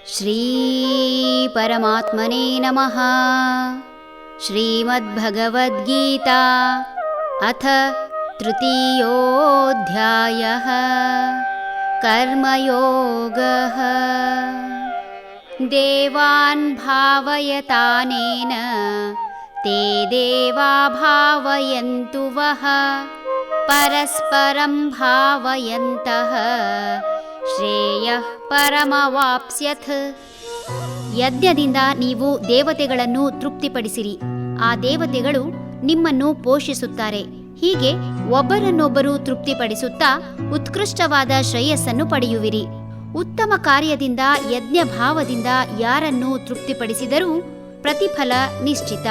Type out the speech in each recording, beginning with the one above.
ಶ್ರೀ ಪರಮಾತ್ಮನೇ ನಮಃ. ಶ್ರೀಮದ್ಭಗವದ್ಗೀತಾ ಅಥ ತೃತೀಯೋऽಧ್ಯಾಯಃ ಕರ್ಮಯೋಗಃ. ದೇವಾನ್ ಭಾವಯತಾನೇನ ತೇ ದೇವಾ ಭಾವಯಂತು ವಃ ಪರಸ್ಪರಂ ಭಾವಯಂತಃ ಶ್ರೇಯಃ ಪರಮವಾಪ್ಸ್ಯಥ್. ಯಜ್ಞದಿಂದ ನೀವು ದೇವತೆಗಳನ್ನು ತೃಪ್ತಿಪಡಿಸಿರಿ, ಆ ದೇವತೆಗಳು ನಿಮ್ಮನ್ನು ಪೋಷಿಸುತ್ತಾರೆ. ಹೀಗೆ ಒಬ್ಬರನ್ನೊಬ್ಬರು ತೃಪ್ತಿಪಡಿಸುತ್ತಾ ಉತ್ಕೃಷ್ಟವಾದ ಶ್ರೇಯಸ್ಸನ್ನು ಪಡೆಯುವಿರಿ. ಉತ್ತಮ ಕಾರ್ಯದಿಂದ ಯಜ್ಞ ಭಾವದಿಂದ ಯಾರನ್ನು ತೃಪ್ತಿಪಡಿಸಿದರೂ ಪ್ರತಿಫಲ ನಿಶ್ಚಿತ.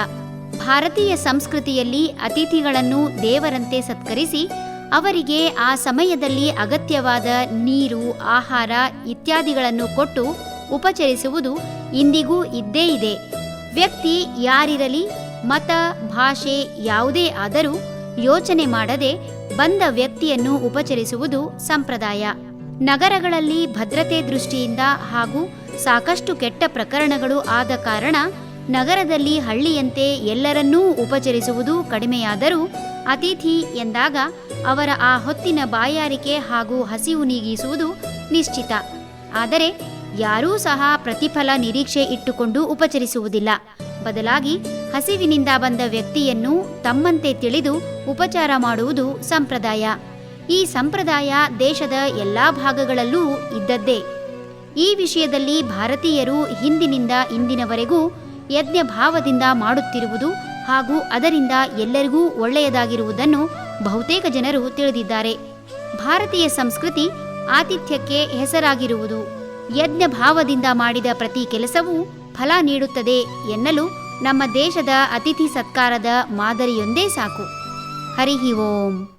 ಭಾರತೀಯ ಸಂಸ್ಕೃತಿಯಲ್ಲಿ ಅತಿಥಿಗಳನ್ನು ದೇವರಂತೆ ಸತ್ಕರಿಸಿ ಅವರಿಗೆ ಆ ಸಮಯದಲ್ಲಿ ಅಗತ್ಯವಾದ ನೀರು, ಆಹಾರ ಇತ್ಯಾದಿಗಳನ್ನು ಕೊಟ್ಟು ಉಪಚರಿಸುವುದು ಇಂದಿಗೂ ಇದ್ದೇ ಇದೆ. ವ್ಯಕ್ತಿ ಯಾರಿರಲಿ, ಮತ, ಭಾಷೆ ಯಾವುದೇ ಆದರೂ ಯೋಚನೆ ಮಾಡದೆ ಬಂದ ವ್ಯಕ್ತಿಯನ್ನು ಉಪಚರಿಸುವುದು ಸಂಪ್ರದಾಯ. ನಗರಗಳಲ್ಲಿ ಭದ್ರತೆ ದೃಷ್ಟಿಯಿಂದ ಹಾಗೂ ಸಾಕಷ್ಟು ಕೆಟ್ಟ ಪ್ರಕರಣಗಳು ಆದ ಕಾರಣ ನಗರದಲ್ಲಿ ಹಳ್ಳಿಯಂತೆ ಎಲ್ಲರನ್ನೂ ಉಪಚರಿಸುವುದು ಕಡಿಮೆಯಾದರೂ ಅತಿಥಿ ಎಂದಾಗ ಅವರ ಆ ಹೊತ್ತಿನ ಬಾಯಾರಿಕೆ ಹಾಗೂ ಹಸಿವು ನೀಗಿಸುವುದು ನಿಶ್ಚಿತ. ಆದರೆ ಯಾರೂ ಸಹ ಪ್ರತಿಫಲ ನಿರೀಕ್ಷೆ ಇಟ್ಟುಕೊಂಡು ಉಪಚರಿಸುವುದಿಲ್ಲ. ಬದಲಾಗಿ ಹಸಿವಿನಿಂದ ಬಂದ ವ್ಯಕ್ತಿಯನ್ನು ತಮ್ಮಂತೆ ತಿಳಿದು ಉಪಚಾರ ಮಾಡುವುದು ಸಂಪ್ರದಾಯ. ಈ ಸಂಪ್ರದಾಯ ದೇಶದ ಎಲ್ಲಾ ಭಾಗಗಳಲ್ಲೂ ಇದ್ದದ್ದೇ. ಈ ವಿಷಯದಲ್ಲಿ ಭಾರತೀಯರು ಹಿಂದಿನಿಂದ ಇಂದಿನವರೆಗೂ ಯಜ್ಞ ಭಾವದಿಂದ ಮಾಡುತ್ತಿರುವುದು ಹಾಗೂ ಅದರಿಂದ ಎಲ್ಲರಿಗೂ ಒಳ್ಳೆಯದಾಗಿರುವುದನ್ನು ಬಹುತೇಕ ಜನರು ತಿಳಿದಿದ್ದಾರೆ. ಭಾರತೀಯ ಸಂಸ್ಕೃತಿ ಆತಿಥ್ಯಕ್ಕೆ ಹೆಸರಾಗಿರುವುದು. ಯಜ್ಞ ಭಾವದಿಂದ ಮಾಡಿದ ಪ್ರತಿ ಕೆಲಸವೂ ಫಲ ನೀಡುತ್ತದೆ ಎನ್ನಲು ನಮ್ಮ ದೇಶದ ಅತಿಥಿ ಸತ್ಕಾರದ ಮಾದರಿಯೊಂದೇ ಸಾಕು. ಹರಿ ಓಂ.